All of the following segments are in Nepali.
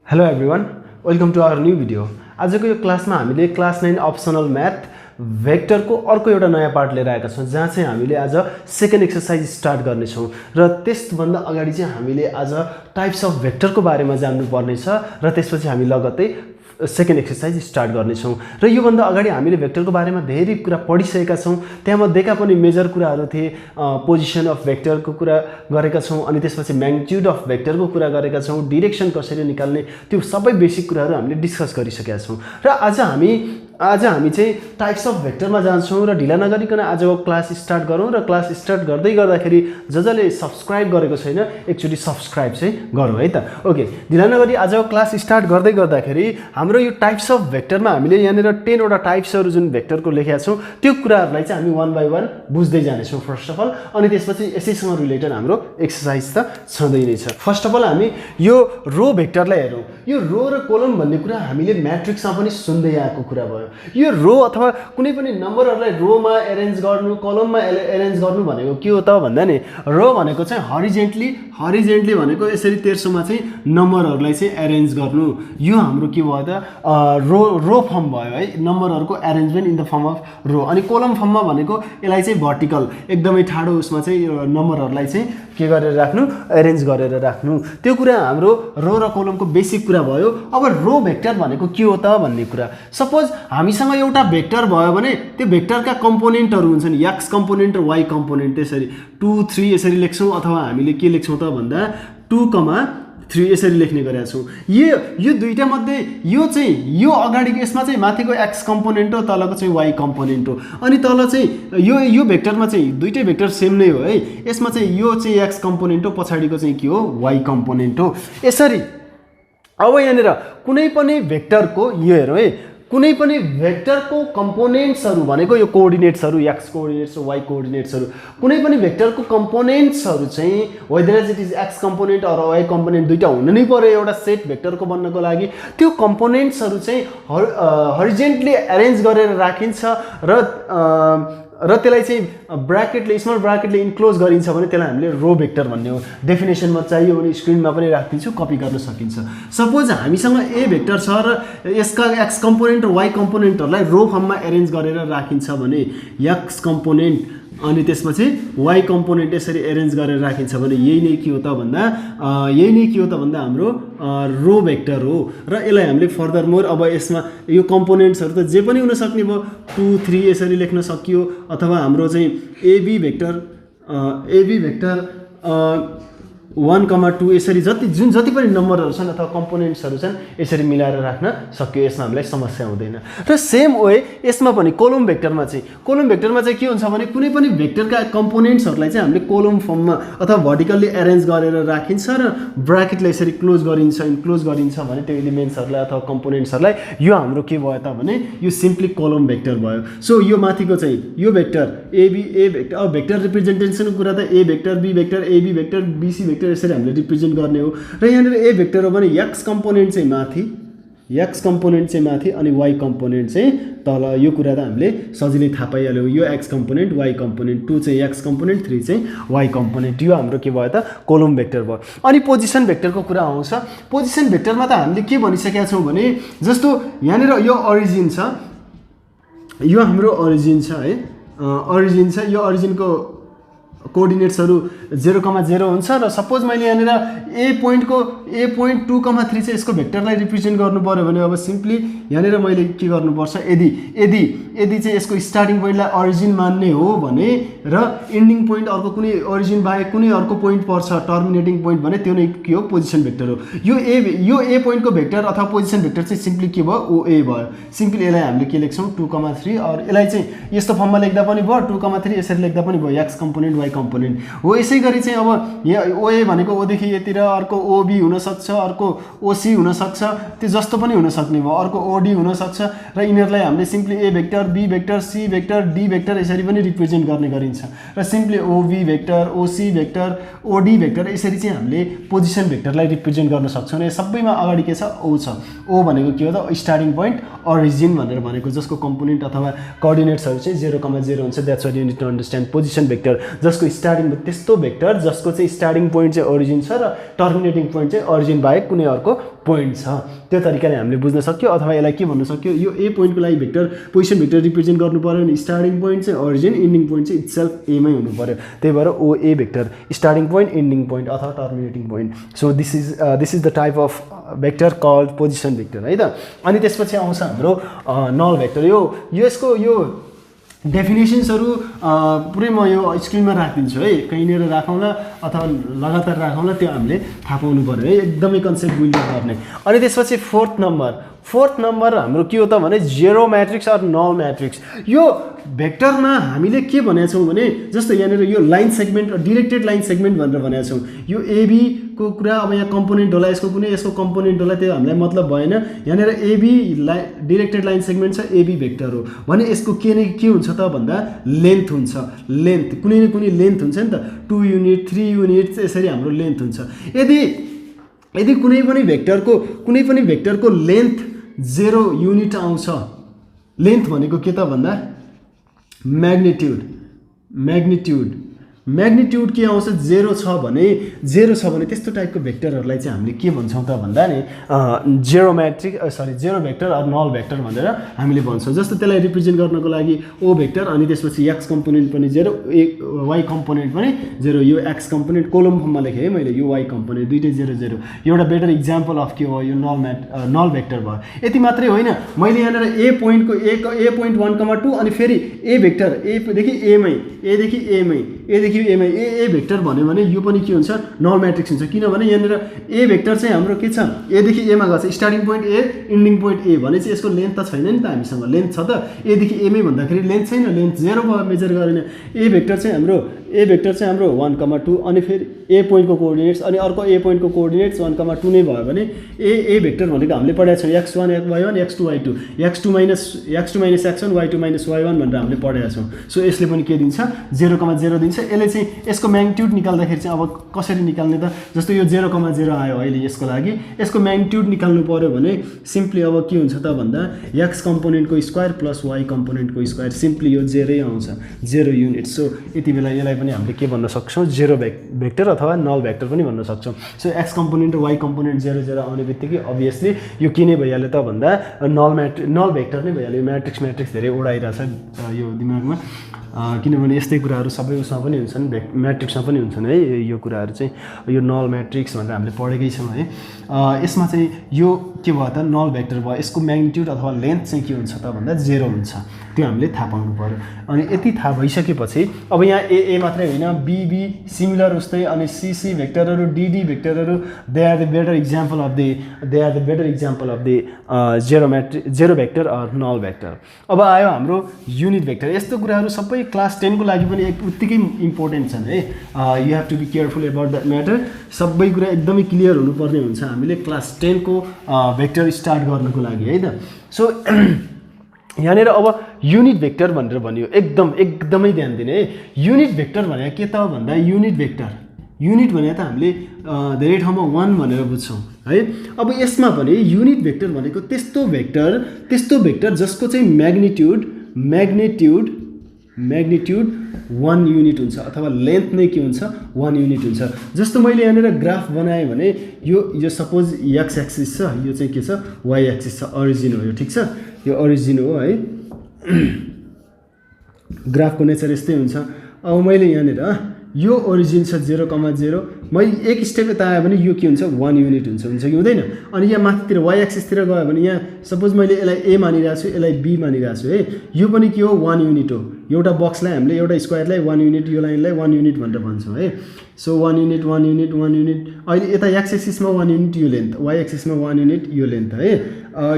Hello everyone, welcome to our new video. आजको यो क्लासमा हामीले क्लास 9 अप्सनल म्याथ भेक्टरको अर्को एउटा नयाँ पार्ट लिएर आएका छौँ, जहाँ चाहिँ हामीले आज सेकेन्ड एक्सरसाइज स्टार्ट गर्नेछौँ। र त्यसभन्दा अगाडि चाहिँ हामीले आज टाइप्स अफ भेक्टरको बारेमा जान्नुपर्ने छ र त्यसपछि हामी लगत्तै सेकेन्ड एक्सरसाइज स्टार्ट गर्नेछौँ। र योभन्दा अगाडि हामीले भेक्टरको बारेमा धेरै कुरा पढिसकेका छौँ। त्यहाँ देखा पनि मेजर कुराहरू थिए, पोजिसन अफ भेक्टरको कुरा गरेका छौँ, अनि त्यसपछि म्याग्निट्युड अफ भेक्टरको कुरा गरेका छौँ, डिरेक्सन कसरी निकाल्ने, त्यो सबै बेसिक कुराहरू हामीले डिस्कस गरिसकेका छौँ। र आज हामी चाहिँ टाइप्स अफ भेक्टरमा जान्छौँ र ढिला नगरिकन आजको क्लास स्टार्ट गरौँ। र क्लास स्टार्ट गर्दै गर्दाखेरि जसले सब्सक्राइब गरेको छैन एकचोटि सब्सक्राइब चाहिँ गरौँ है त। ओके, ढिला नगरी आजको क्लास स्टार्ट गर्दै गर्दाखेरि हाम्रो यो टाइप्स अफ भेक्टरमा हामीले यहाँनिर 10 वटा टाइप्सहरू जुन भेक्टरको लेखेका छौँ त्यो कुराहरूलाई चाहिँ हामी वान बाई वान बुझ्दै जानेछौँ फर्स्ट अफ अल। अनि त्यसपछि यसैसँग रिलेटेड हाम्रो एक्सरसाइज त छँदै नै छ। फर्स्ट अफ अल हामी यो रो भेक्टरलाई हेरौँ। यो रो र कोलम भन्ने कुरा हामीले म्याट्रिक्समा पनि सुन्दै आएको कुरा भयो। यो रो अथवा कुनै पनि नम्बरहरूलाई रोमा एरेन्ज गर्नु, कलममा एरेन्ज गर्नु भनेको के हो त भन्दा नि, रो भनेको चाहिँ हरिजेन्टली भनेको यसरी तेर्सोमा चाहिँ नम्बरहरूलाई चाहिँ एरेन्ज गर्नु। यो हाम्रो के भयो त, रो फर्म भयो है, नम्बरहरूको arrangement in the form of row. अनि कोलम फर्ममा भनेको यसलाई चाहिँ भर्टिकल एकदमै ठाडो उसमा चाहिँ नम्बरहरूलाई चाहिँ के गरेर राख्नु, एरेन्ज गरेर राख्नु। त्यो कुरा हाम्रो रो र कोलमको बेसिक कुरा भयो। अब रो भेक्टर भनेको के हो त भन्ने कुरा, सपोज हामीसँग एउटा भेक्टर भयो भने त्यो भेक्टरका कम्पोनेन्टहरू हुन्छन्, एक्स कम्पोनेन्ट र वाइ कम्पोनेन्ट। त्यसरी 2, 3 यसरी लेख्छौँ, अथवा हामीले के लेख्छौँ त भन्दा 2,3 यसरी लेख्ने गरेका छौँ। यो दुईटा मध्ये यो अगाडिको यसमा चाहिँ माथिको एक्स कम्पोनेन्ट हो, तलको चाहिँ वाइ कम्पोनेन्ट हो। अनि तल चाहिँ यो भेक्टरमा चाहिँ दुईटै भेक्टर सेम नै हो है। यसमा चाहिँ यो चाहिँ एक्स कम्पोनेन्ट हो, पछाडिको चाहिँ के हो, वाइ कम्पोनेन्ट हो। यसरी अब यहाँनिर कुनै पनि भेक्टरको यो हेरौँ है, कुनै पनि भेक्टरको कम्पोनेन्ट्सहरू भनेको यो कोअर्डिनेट्सहरू, एक्स कोअर्डिनेट्स र वाइ कोअर्डिनेट्सहरू, कुनै पनि भेक्टरको कम्पोनेन्ट्सहरू चाहिँ whether it is x component or y component दुईटा हुनु नै पर्यो एउटा सेट भेक्टरको बन्नको लागि। त्यो कम्पोनेन्ट्सहरू चाहिँ हरिजेन्टली एरेन्ज गरेर राखिन्छ र त्यसलाई चाहिँ ब्राकेटले, स्मल ब्राकेटले इन्क्लोज गरिन्छ भने त्यसलाई हामीले रो भेक्टर भन्ने हो। डेफिनेसनमा चाहियो भने स्क्रिनमा पनि राखिदिन्छु, कपी गर्न सकिन्छ। सपोज हामीसँग ए भेक्टर छ र यसका एक्स कम्पोनेन्ट र वाइ कम्पोनेन्टहरूलाई रो फर्ममा एरेन्ज गरेर राखिन्छ भने एक्स कम्पोनेन्ट अनि त्यसपछि वाइ कम्पोनेन्ट यसरी एरेन्ज गरेर राखिन्छ भने यही नै के हो त भन्दा हाम्रो रो भेक्टर हो। र यसलाई हामीले फर्दर मोर अब यसमा यो कम्पोनेन्ट्सहरू त जे पनि हुन सक्ने भयो, 2, 3 यसरी लेख्न सकियो, अथवा हाम्रो चाहिँ एबी भेक्टर 1,2 यसरी जति पनि नम्बरहरू छन् अथवा कम्पोनेन्ट्सहरू छन् यसरी मिलाएर राख्न सक्यो। यसमा हामीलाई समस्या हुँदैन। र सेम वे यसमा पनि कोलम भेक्टरमा चाहिँ के हुन्छ भने कुनै पनि भेक्टरका कम्पोनेन्ट्सहरूलाई चाहिँ हामीले कोलम फर्ममा अथवा भर्टिकल्ली एरेन्ज गरेर राखिन्छ र ब्राकेटलाई यसरी इन्क्लोज गरिन्छ भने त्यो एलिमेन्ट्सहरूलाई अथवा कम्पोनेन्ट्सहरूलाई यो हाम्रो के भयो त भने यो सिम्पली कोलम भेक्टर भयो। सो यो माथिको चाहिँ यो भेक्टर भेक्टर, अब भेक्टर रिप्रेजेन्टेसनको कुरा त A vector, B vector, AB vector, BC vector यसरी हामीले रिप्रेजेन्ट गर्ने हो। र यहाँनिर ए भेक्टर हो भने एक्स कम्पोनेन्ट चाहिँ माथि अनि वाइ कम्पोनेन्ट चाहिँ तल। यो कुरा त हामीले सजिलै थाहा पाइहाल्यौँ। यो एक्स कम्पोनेन्ट, वाइ कम्पोनेन्ट, 2 चाहिँ एक्स कम्पोनेन्ट, 3 चाहिँ वाइ कम्पोनेन्ट। यो हाम्रो के भयो त, कोलम भेक्टर भयो। अनि पोजिसन भेक्टरको कुरा आउँछ। पोजिसन भेक्टरमा त हामीले के भनिसकेका छौँ भने, जस्तो यहाँनिर यो ओरिजिन छ, यो हाम्रो ओरिजिन छ है, यो ओरिजिनको कोअर्डिनेट्सहरू 0,0 हुन्छ। र सपोज मैले यहाँनिर ए पोइन्ट 2,3 चाहिँ यसको भेक्टरलाई रिप्रेजेन्ट गर्नु पर्यो भने अब सिम्पली यहाँनिर मैले के गर्नुपर्छ, यदि चाहिँ यसको स्टार्टिङ पोइन्टलाई ओरिजिन मान्ने हो भने र एन्डिङ पोइन्ट अर्को कुनै ओरिजिन बाहेक कुनै अर्को पोइन्ट पर्छ, टर्मिनेटिङ पोइन्ट भने त्यो नै के हो, पोजिसन भेक्टर हो। यो ए पोइन्टको भेक्टर अथवा पोजिसन भेक्टर चाहिँ सिम्पली के भयो, ओए भयो। सिम्पली यसलाई हामीले के लेख्छौँ, 2,3, और यसलाई चाहिँ यस्तो फर्ममा लेख्दा पनि भयो, 2,3 यसरी लेख्दा पनि भयो, एक्स कम्पोनेन्ट वाइ कम्पोनेन्ट हो। यसै गरी चाहिँ अब यहाँ ओए भनेको ओदेखि यतिर, अर्को ओबी हुनसक्छ, अर्को ओसी हुनसक्छ, त्यो जस्तो पनि हुनसक्ने भयो, अर्को ओडी हुनसक्छ। र यिनीहरूलाई हामीले simply A vector, B vector, C vector, D vector यसरी पनि रिप्रेजेन्ट गर्ने गरिन्छ। र simply OB vector, OC vector, OD vector यसरी चाहिँ हामीले पोजिसन भेक्टरलाई रिप्रेजेन्ट गर्न सक्छौँ। र सबैमा अगाडि के छ, ओ छ। ओ भनेको के हो त, स्टार्टिङ पोइन्ट ओरिजिन भनेर भनेको, जसको कम्पोनेन्ट अथवा कोअर्डिनेट्सहरू चाहिँ 0,0 हुन्छ। That's what you need to understand position vector. Just जसको स्टार्टिङ त्यस्तो भेक्टर जसको चाहिँ स्टार्टिङ पोइन्ट चाहिँ ओरिजिन छ र टर्मिनेटिङ पोइन्ट चाहिँ ओरिजिन बाहेक कुनै अर्को पोइन्ट छ। त्यो तरिकाले हामीले बुझ्न सक्यो। अथवा यसलाई के भन्न सक्यो, यो ए पोइन्टको लागि भेक्टर पोजिसन भेक्टर रिप्रेजेन्ट गर्नु पर्यो भने स्टार्टिङ पोइन्ट चाहिँ ओरिजिन, इन्डिङ पोइन्ट चाहिँ इट्सेल्फ एमै हुनु पर्यो। त्यही भएर O A vector starting point, ending point अथवा terminating point. So this is the type of vector called position vector है त। अनि त्यसपछि आउँछ हाम्रो नल भेक्टर। यो डेफिनेसन्सहरू पुरै म यो स्क्रिनमा राखिदिन्छु है, कहीँनिर राखौँला अथवा लगातार राखौँला, त्यो हामीले थाहा पाउनु पऱ्यो है, एकदमै कन्सेप्ट बुझ्नु पर्ने। अनि त्यसपछि फोर्थ नम्बर हाम्रो के हो त भने zero matrix or null matrix. यो भेक्टरमा हामीले के भनेका छौँ भने जस्तो यहाँनिर यो line segment, directed line segment भनेर भनेका छौँ। यो एबी को कुरा अब यहाँ कम्पोनेन्ट होला, यसको कम्पोनेन्ट होला, त्यो हामीलाई मतलब भएन। यहाँनिर एबी डिरेक्टेड लाइन सेगमेन्ट छ, एबी भेक्टर हो भने यसको के हुन्छ त भन्दा लेन्थ हुन्छ। लेन्थ कुनै न कुनै लेन्थ हुन्छ नि त, 2 युनिट 3 युनिट यसरी हाम्रो लेन्थ हुन्छ। यदि कुनै पनि भेक्टरको लेन्थ 0 युनिट आउँछ, लेन्थ भनेको के त भन्दा म्याग्निट्युड के आउँछ 0 छ भने त्यस्तो टाइपको भेक्टरहरूलाई चाहिँ हामीले के भन्छौँ त भन्दा नि zero vector or null vector भनेर हामीले भन्छौँ। जस्तो त्यसलाई रिप्रेजेन्ट गर्नको लागि ओ भेक्टर, अनि त्यसपछि एक्स कम्पोनेन्ट पनि 0, वाइ कम्पोनेन्ट पनि 0। यो एक्स कम्पोनेन्ट कोलम फर्ममा लेखेँ है मैले, यो वाइ कम्पोनेन्ट दुइटै 0 0। एउटा बेटर इक्जाम्पल अफ के हो, यो नल भेक्टर भयो। यति मात्रै होइन, मैले यहाँनिर ए पोइन्ट 1,2 अनि फेरि ए भेक्टर एदेखि एमै ए भेक्टर भन्यो भने यो पनि के हुन्छ, नल म्याट्रिक्स हुन्छ। किनभने यहाँनिर ए भेक्टर चाहिँ हाम्रो के छ, एदेखि एमा गएको छ, स्टार्टिङ पोइन्ट ए इन्डिङ पोइन्ट ए भने चाहिँ यसको लेन्थ त छैन नि त, हामीसँग लेन्थ छ त, एदेखि एमै भन्दाखेरि लेन्थ छैन, लेन्थ 0 मेजर गरेन। ए भेक्टर चाहिँ हाम्रो 1,2 अनि फेरि ए पोइन्टको कोअर्डिनेट्स अनि अर्को ए पोइन्टको कोअर्डिनेट्स 1,2 नै भयो भने ए भेक्टर भनेको हामीले पढाएको छौँ x1 y1 x2 y2 x2 minus x1 y2 minus y1 भनेर हामीले पढाएको छौँ। सो यसले पनि के दिन्छ, 0,0 दिन्छ। यसले चाहिँ यसको म्याग्निट्युड निकाल्दाखेरि चाहिँ अब कसरी निकाल्ने त, जस्तो यो 0,0 आयो अहिले यसको लागि, यसको म्याग्निट्युड निकाल्नु पर्यो भने सिम्पली अब के हुन्छ त भन्दा x कम्पोनेन्टको स्क्वायर प्लस y कम्पोनेन्टको स्क्वायर, सिम्पली यो 0 आउँछ, 0 युनिट। सो यति बेला यसलाई पनि हामीले के भन्न सक्छौँ, जेरो भेक्टर अथवा नल भेक्टर पनि भन्न सक्छौँ। सो एक्स कम्पोनेन्ट र वाइ कम्पोनेन्ट 0 0 आउने बित्तिकै अभियसली यो के नै भइहाल्यो त भन्दा नल भेक्टर नै भइहाल्यो। म्याट्रिक्स धेरै उडाइरहेछ यो दिमागमा, किनभने यस्तै कुराहरू सबै उसमा पनि हुन्छन्, म्याट्रिक्समा पनि हुन्छन् है। यो कुराहरू चाहिँ यो नल म्याट्रिक्स भनेर हामीले पढेकै छौँ है। यसमा चाहिँ यो के भयो त, नल भेक्टर भयो, यसको म्याग्निट्युड अथवा लेन्थ चाहिँ के हुन्छ त भन्दा 0 हुन्छ। त्यो हामीले थाहा पाउनु पर्यो। अनि यति थाहा भइसकेपछि अब यहाँ ए मात्रै होइन, बी सिमिलर उस्तै, अनि सी भेक्टरहरू, डी भेक्टरहरू, they are the better example of the zero vector or null vector. अब आयो हाम्रो युनिट भेक्टर। यस्तो कुराहरू सबै क्लास 10 को लागि पनि उत्तिकै इम्पोर्टेन्ट छन् है। You have to be careful about that matter. सबै कुरा एकदमै क्लियर हुनुपर्ने हुन्छ हामीले क्लास 10 को भेक्टर स्टार्ट गर्नको लागि है त। सो यहाँनिर अब युनिट भेक्टर भनेर भनियो, एकदमै ध्यान दिने है। युनिट भेक्टर भनेको के त भन्दा युनिट भने त हामीले धेरै ठाउँमा 1 भनेर बुझ्छौँ है। अब यसमा पनि युनिट भेक्टर भनेको त्यस्तो भेक्टर जसको चाहिँ म्याग्निट्युड 1 युनिट हुन्छ अथवा लेन्थ नै के हुन्छ 1 युनिट हुन्छ। जस्तो मैले यहाँनिर ग्राफ बनाएँ भने यो सपोज एक्स एक्सिस छ, यो चाहिँ के छ वाइ एक्सिस छ, ओरिजिन हो यो, ठिक छ, यो ओरिजिन हो है। ग्राफको नेचर यस्तै हुन्छ। अब मैले यहाँनिर यो ओरिजिन छ 0,0, मैले एक स्टेप यता आयो भने यो के हुन्छ 1 युनिट हुन्छ कि हुँदैन। अनि यहाँ माथितिर वाइ एक्सिसतिर गयो भने यहाँ सपोज मैले यसलाई ए मानिरहेको छु, यसलाई बी मानिरहेको छु है, यो पनि के हो 1 युनिट हो। एउटा बक्सलाई हामीले एउटा स्क्वायरलाई 1 युनिट, यो लाइनलाई 1 युनिट भनेर भन्छौँ है। सो 1 युनिट अहिले यता एक्स एक्सिसमा 1 युनिट यो लेन्थ, वाइ एक्सिसमा 1 युनिट यो लेन्थ है।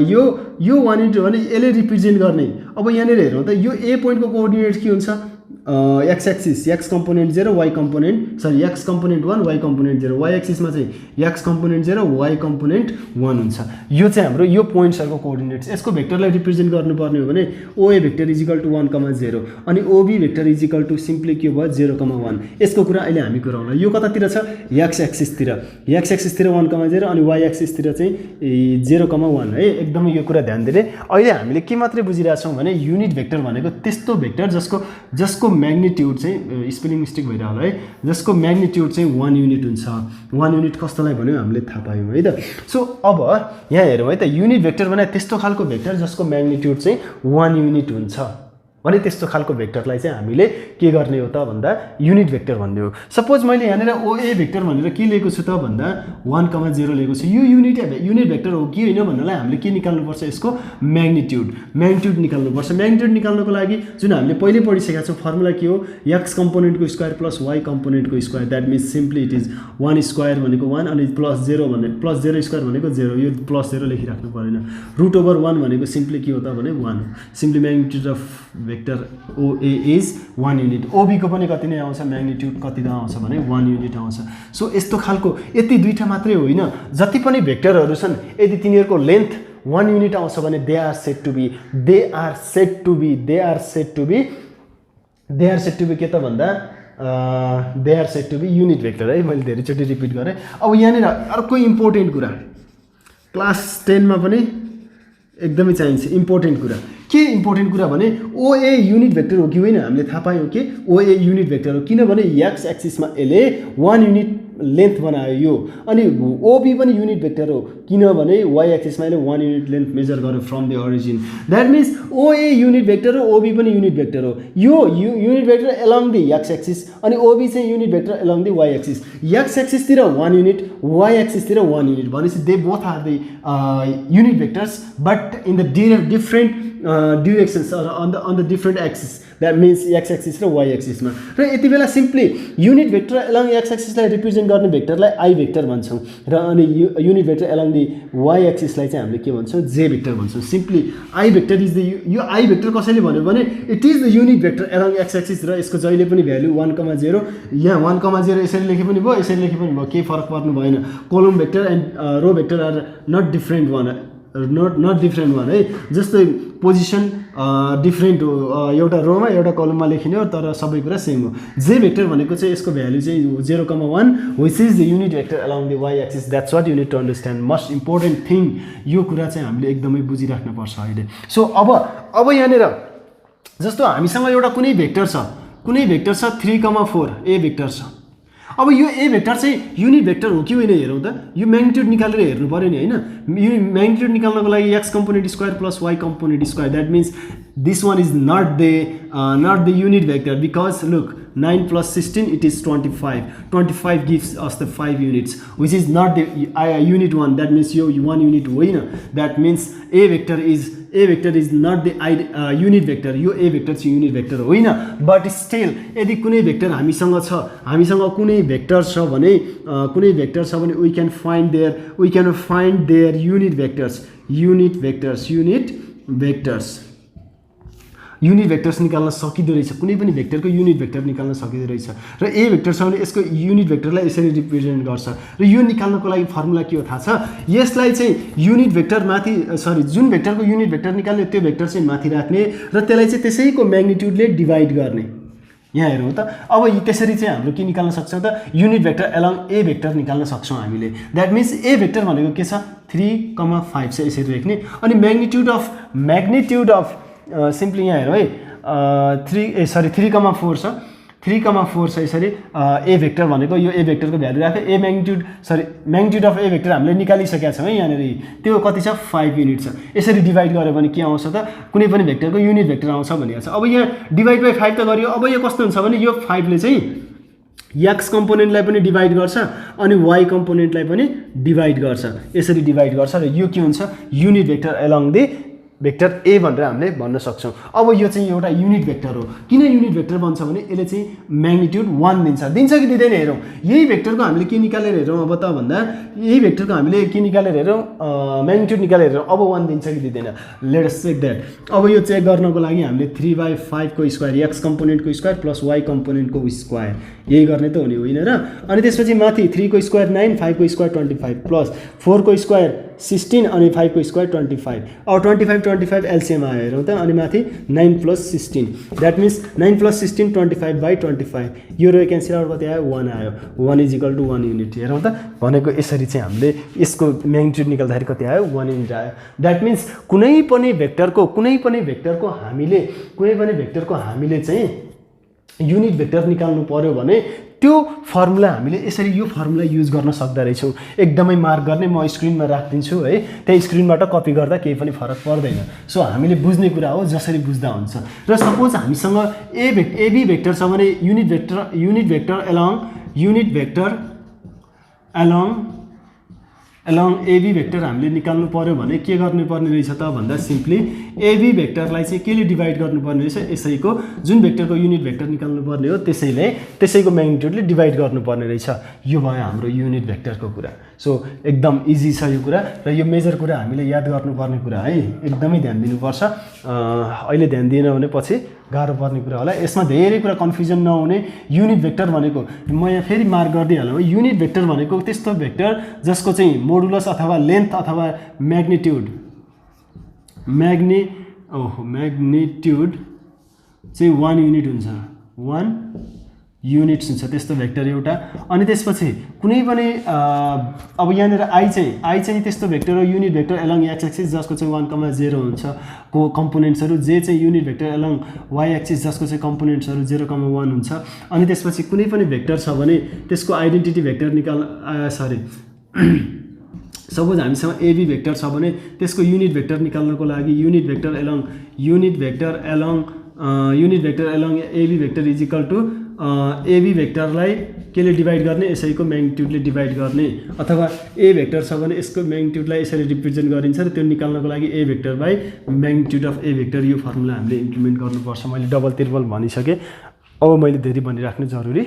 यो 1 युनिट भने यसले रिप्रेजेन्ट गर्ने। अब यहाँनिर हेरौँ त, यो ए पोइन्टको कोअर्डिनेट के हुन्छ, X axis X component 0 Y component X component 1 Y component 0, Y एक्सिसमा चाहिँ एक्स कम्पोनेन्ट 0 वाइ कम्पोनेन्ट 1 हुन्छ। यो चाहिँ हाम्रो यो पोइन्ट्सहरूको कोअर्डिनेट्स। यसको भेक्टरलाई रिप्रेजेन्ट गर्नुपर्ने हो भने ओए भेक्टर इज इक्वल टु 1,0 अनि OB vector is equal to simply के भयो 0,1। यसको कुरा अहिले हामी गरौँला। यो कतातिर छ एक्स एक्सिसतिर 1,0 अनि वाइ एक्सिसतिर चाहिँ 0,1 है। एकदमै यो कुरा ध्यान दिने। अहिले हामीले के मात्रै बुझिरहेछौँ भने युनिट भेक्टर भनेको त्यस्तो भेक्टर जसको म्याग्निट्युड चाहिँ स्पेलिङ मिस्टेक भइरह्यो होला है, जसको म्याग्निट्युड चाहिँ 1 युनिट हुन्छ। 1 युनिट कस्तोलाई भन्यो हामीले थाहा पायौँ है त। सो अब यहाँ हेरौँ है त, युनिट भेक्टर भने त्यस्तो खालको भेक्टर जसको म्याग्निट्युड चाहिँ 1 युनिट हुन्छ भने त्यस्तो खालको भेक्टरलाई चाहिँ हामीले के गर्ने हो त भन्दा युनिट भेक्टर भन्ने हो। सपोज मैले यहाँनिर ओए भेक्टर भनेर के लिएको छु त भन्दा 1,0 लिएको छु। यो युनिट भेक्टर हो कि होइन भन्नलाई हामीले के निकाल्नुपर्छ, यसको म्याग्निट्युड निकाल्नुपर्छ। म्याग्निट्युड निकाल्नको लागि जुन हामीले पहिले पढिसकेका छौँ फर्मुला के हो, x कम्पोनेन्टको स्क्वायर प्लस y कम्पोनेन्टको square, that means simply it is 1 square भनेको 1 अनि प्लस 0 स्क्वायर भनेको 0, यो प्लस 0 लेखिराख्नु परेन। √1 भनेको सिम्पली के हो त भने 1, simply magnitude of vector OA is 1 unit. OB को पनि कति नै आउँछ, म्याग्निट्युड कति नै आउँछ भने 1 युनिट आउँछ। सो यस्तो खालको यति दुईटा मात्रै होइन, जति पनि भेक्टरहरू छन् यदि तिनीहरूको लेन्थ 1 युनिट आउँछ भने they are said to be के त भन्दा they are said to be unit vector है। मैले धेरैचोटि रिपिट गरेँ। अब यहाँनिर अर्को इम्पोर्टेन्ट कुरा क्लास 10 मा पनि एकदमै चाहिन्छ, इम्पोर्टेन्ट कुरा के इम्पोर्टेन्ट कुरा भने OA युनिट भेक्टर हो कि होइन हामीले थाहा पायौँ कि OA युनिट भेक्टर हो, किनभने एक्स एक्सिसमा यसले 1 युनिट लेन्थ बनायो यो, अनि OB पनि युनिट भेक्टर हो किनभने वाइ एक्सिसमा यसले 1 युनिट लेन्थ मेजर गर्यो from the origin. That means OA unit vector हो, OB पनि युनिट भेक्टर हो। यो unit vector along the X axis अनि OB चाहिँ unit vector along the why axis. X एक्सिसतिर 1 युनिट, वाइ एक्सिसतिर 1 युनिट भनेपछि they both are the unit vectors but in the different directions or on the different axis, that means x axis र y axis मा। र यति बेला simply unit vector along x axis लाई रिप्रेजेन्ट गर्ने भेक्टरलाई I भेक्टर भन्छौँ र अनि युनिट भेक्टर एलङ दी y axis लाई चाहिँ हामीले के भन्छौँ, j भेक्टर भन्छौँ। Simply I vector is the यो I भेक्टर कसैले भन्यो भने it is the unit vector along x axis र यसको जहिले पनि भ्यालु 1,0 यहाँ 1,0 यसरी लेखे पनि भयो, यसरी लेखे पनि भयो, केही फरक पर्नु भएन। Column vector and row vector are not different one है, जस्तै पोजिसन डिफ्रेन्ट हो, एउटा रोमा एउटा कलममा लेखिने हो तर सबै कुरा सेम हो। जे भेक्टर भनेको चाहिँ यसको भ्यालु चाहिँ 0,1 which is the unit vector along the why axis. That's what you need to understand, most important thing. यो कुरा चाहिँ हामीले एकदमै बुझिराख्नुपर्छ अहिले। सो अब यहाँनिर जस्तो हामीसँग एउटा कुनै भेक्टर छ 3,4 ए भेक्टर छ। अब यो ए भेक्टर चाहिँ युनिट भेक्टर हो कि होइन हेरौँ त, यो म्याग्निट्युड निकालेर हेर्नु पऱ्यो नि होइन। यो म्याग्निट्युड निकाल्नको लागि x component square plus y component square, that means this one is not the unit vector because look 9 plus 16 it is 25 gives us the 5 units which is not the unit one, that means yo 1 unit होइन। that means a vector is not the unit vector, यो a vector चाहिँ unit vector होइन। but still यदि कुनै भेक्टर हामीसँग कुनै भेक्टर छ भने we can find their unit vectors निकाल्न सकिँदो रहेछ। कुनै पनि भेक्टरको युनिट भेक्टर निकाल्न सकिँदो रहेछ र ए भेक्टर छ भने यसको युनिट भेक्टरलाई यसरी रिप्रेजेन्ट गर्छ। र यो निकाल्नको लागि फर्मुला के हो थाहा छ, यसलाई चाहिँ युनिट भेक्टर माथि जुन भेक्टरको युनिट भेक्टर निकाल्ने त्यो भेक्टर चाहिँ माथि राख्ने र त्यसलाई चाहिँ त्यसैको म्याग्निट्युडले डिभाइड गर्ने। यहाँ हेरौँ त, अब त्यसरी चाहिँ हाम्रो के निकाल्न सक्छौँ त, युनिट भेक्टर एलङ ए भेक्टर निकाल्न सक्छौँ हामीले। द्याट मिन्स ए भेक्टर भनेको के छ 3,5 चाहिँ यसरी लेख्ने अनि म्याग्निट्युड अफ सिम्पली यहाँ हेरौँ है 3,4 छ 3,4 छ यसरी ए भेक्टर भनेको यो ए भेक्टरको भ्यालु राख्यो, म्याग्निट्युड अफ ए भेक्टर हामीले निकालिसकेका छौँ है यहाँनिर, त्यो कति छ 5 युनिट छ। यसरी डिभाइड गर्यो भने के आउँछ त, कुनै पनि भेक्टरको युनिट भेक्टर आउँछ भनिएको छ। अब यहाँ डिभाइड बाई 5 त गरियो, अब यो कस्तो हुन्छ भने यो 5 ले चाहिँ x कम्पोनेन्टलाई पनि डिभाइड गर्छ अनि y कम्पोनेन्टलाई पनि डिभाइड गर्छ, यसरी डिभाइड गर्छ र यो के हुन्छ युनिट भेक्टर एलङ दी भेक्टर ए भनेर हामीले भन्न सक्छौँ। अब यो चाहिँ एउटा युनिट भेक्टर हो। किन युनिट भेक्टर बन्छ भने यसले चाहिँ म्याग्निट्युड 1 दिन्छ कि दिँदैन हेरौँ। यही भेक्टरको हामीले के निकालेर हेरौँ अब त भन्दा यही भेक्टरको हामीले के निकालेर हेरौँ, म्याग्निट्युड निकालेर हेरौँ। अब 1 दिन्छ कि दिँदैन, लेट अस चेक द्याट। अब यो चेक गर्नको लागि हामीले 3/5 को स्क्वायर x कम्पोनेन्टको स्क्वायर प्लस y कम्पोनेन्टको स्क्वायर यही गर्ने त हो नि होइन र। अनि त्यसपछि माथि 3 को स्क्वायर 9, 5 को स्क्वायर 25 प्लस 4 को स्क्वायर 16 अनि 5 को स्क्वायर 25। अब 25 एलसिएम आयो हेरौँ त, अनि माथि 9 + 16 द्याट मिन्स 9 + 16 25/25। यो रो क्यान्सल आउट कति आयो 1 आयो, 1 = 1 युनिट। हेरौँ त भनेको यसरी चाहिँ हामीले यसको म्याग्निट्युड निकाल्दाखेरि कति आयो 1 युनिट आयो। द्याट मिन्स कुनै पनि भेक्टरको हामीले चाहिँ युनिट भेक्टर निकाल्नु पर्यो भने त्यो फर्मुला हामीले यसरी यो फर्मुला युज गर्न सक्दा रहेछौँ। एकदमै मार्क गर्ने म स्क्रिनमा राखिदिन्छु है, त्यही स्क्रिनबाट कपी गर्दा केही पनि फरक पर्दैन। सो हामीले बुझ्ने कुरा हो, जसरी बुझ्दा हुन्छ। र सपोज हामीसँग एबी भेक्टर छ भने unit vector along AB vector हामीले निकाल्नु पर्यो भने के गर्नुपर्ने रहेछ त भन्दा सिम्पली एबी भेक्टरलाई चाहिँ केले डिभाइड गर्नुपर्ने रहेछ, यसैको जुन भेक्टरको युनिट भेक्टर निकाल्नु पर्ने हो त्यसैको म्याग्निट्युडले डिभाइड गर्नुपर्ने रहेछ। यो भयो हाम्रो युनिट भेक्टरको कुरा। सो एकदम इजी छ यो कुरा, र यो मेजर कुरा हामीले याद गर्नुपर्ने कुरा है, एकदमै ध्यान दिनुपर्छ। अहिले ध्यान दिएन भने पछि गाह्रो पर्ने कुरा होला। यसमा धेरै कुरा कन्फ्युजन नहुने, युनिट भेक्टर भनेको म यहाँ फेरि मार्क गरिदिइहालौँ है। युनिट भेक्टर भनेको त्यस्तो भेक्टर जसको चाहिँ मोडुलस अथवा लेन्थ अथवा म्याग्निट्युड चाहिँ 1 युनिट हुन्छ, 1 युनिट्स हुन्छ त्यस्तो भेक्टर एउटा। अनि त्यसपछि कुनै पनि अब यहाँनिर आई चाहिँ त्यस्तो भेक्टर हो, unit vector along x axis जसको चाहिँ 1,0 हुन्छ को कम्पोनेन्ट्सहरू, जे चाहिँ unit vector along y axis जसको चाहिँ कम्पोनेन्ट्सहरू 0,1 हुन्छ। अनि त्यसपछि कुनै पनि भेक्टर छ भने त्यसको आइडेन्टिटी भेक्टर सपोज हामीसँग एबी भेक्टर छ भने त्यसको युनिट भेक्टर निकाल्नको लागि unit vector along AB vector is equal to AB भेक्टरलाई केले डिभाइड गर्ने, यसैको म्याग्निट्युडले डिभाइड गर्ने। अथवा ए भेक्टर छ भने यसको म्याग्निट्युडलाई यसरी रिप्रेजेन्ट गरिन्छ र त्यो निकाल्नको लागि ए vector by magnitude of A vector, यो फर्मुला हामीले इम्प्लिमेन्ट गर्नुपर्छ। मैले डबल त्रिपल भनिसकेँ, अब मैले धेरै भनिराख्नु जरुरी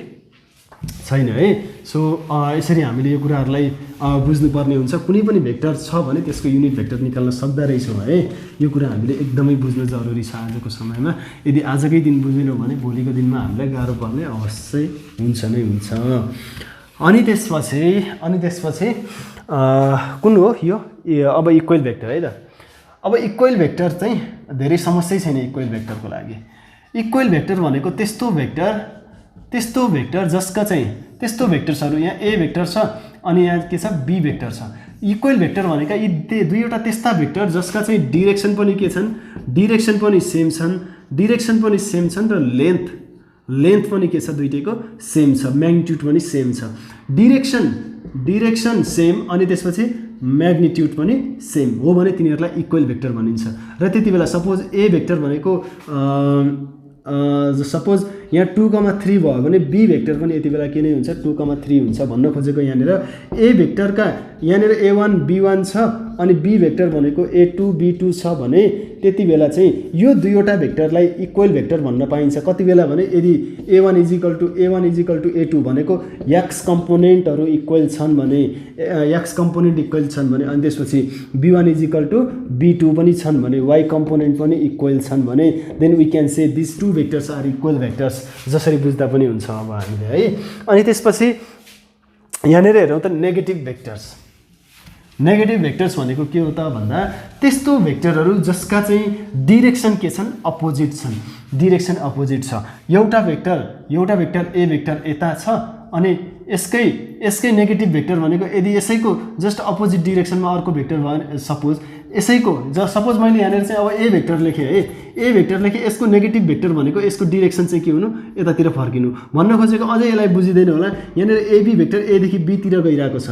छैन है। सो यसरी हामीले यो कुराहरूलाई बुझ्नुपर्ने हुन्छ। कुनै पनि भेक्टर छ भने त्यसको युनिट भेक्टर निकाल्न सक्दा रहेछौँ है, यो कुरा हामीले एकदमै बुझ्नु जरुरी छ आजको समयमा। यदि आजकै दिन बुझेनौँ भने भोलिको दिनमा हामीलाई गाह्रो पर्ने अवश्य हुन्छ नै हुन्छ। अनि त्यसपछि कुन हो यो अब इक्वल भेक्टर है त। अब इक्वल भेक्टर चाहिँ धेरै समस्या छैन इक्वल भेक्टरको लागि। इक्वल भेक्टर भनेको त्यस्तो भेक्टर जसका चाहिँ त्यस्तो भेक्टर्सहरू, यहाँ ए भेक्टर छ अनि यहाँ के छ बी भेक्टर छ। इक्वल भेक्टर भनेका यी दुईवटा त्यस्ता भेक्टर जसका चाहिँ डिरेक्सन पनि के छन्, डिरेक्सन पनि सेम छन् र लेन्थ पनि के छ, दुईटैको सेम छ, म्याग्निट्युड पनि सेम छ। डिरेक्सन सेम अनि त्यसपछि म्याग्निट्युड पनि सेम हो भने तिनीहरूलाई इक्वल भेक्टर भनिन्छ। र त्यति बेला सपोज ए भेक्टर भनेको सपोज यहाँ 2,3 भयो भने बी भेक्टर पनि यति बेला के नै हुन्छ, 2,3 हुन्छ भन्न खोजेको। यहाँनिर ए भेक्टरका यहाँनिर A1 B1 छ अनि बी भेक्टर भनेको A2 B2 छ भने त्यति बेला चाहिँ यो दुईवटा भेक्टरलाई इक्वल भेक्टर भन्न पाइन्छ। कति बेला भने यदि A1 is equal to A2 भनेको एक्स कम्पोनेन्टहरू इक्वल छन् भने अनि त्यसपछि B1 is equal to B2 पनि छन् भने वाइ कम्पोनेन्ट पनि इक्वल छन् भने then we can say this two vectors are equal vectors, जसरी बुझ्दा पनि हुन्छ अब हामीले है। अनि त्यसपछि यहाँनिर हेरौँ त नेगेटिभ भेक्टर्स भनेको के हो त भन्दा त्यस्तो भेक्टरहरू जसका चाहिँ डिरेक्सन के छन्, अपोजिट छन्, डिरेक्सन अपोजिट छ। एउटा भेक्टर ए भेक्टर यता छ अनि यसकै नेगेटिभ भेक्टर भनेको यदि यसैको जस्ट अपोजिट डिरेक्सनमा अर्को भेक्टर भयो भने सपोज मैले यहाँनिर चाहिँ अब ए भेक्टर लेखेँ है, यसको नेगेटिभ भेक्टर भनेको यसको डिरेक्सन चाहिँ के हुनु, यतातिर फर्किनु भन्न खोजेको। अझै यसलाई बुझिँदैन होला, यहाँनिर एबी भेक्टर एदेखि बीतिर गइरहेको छ,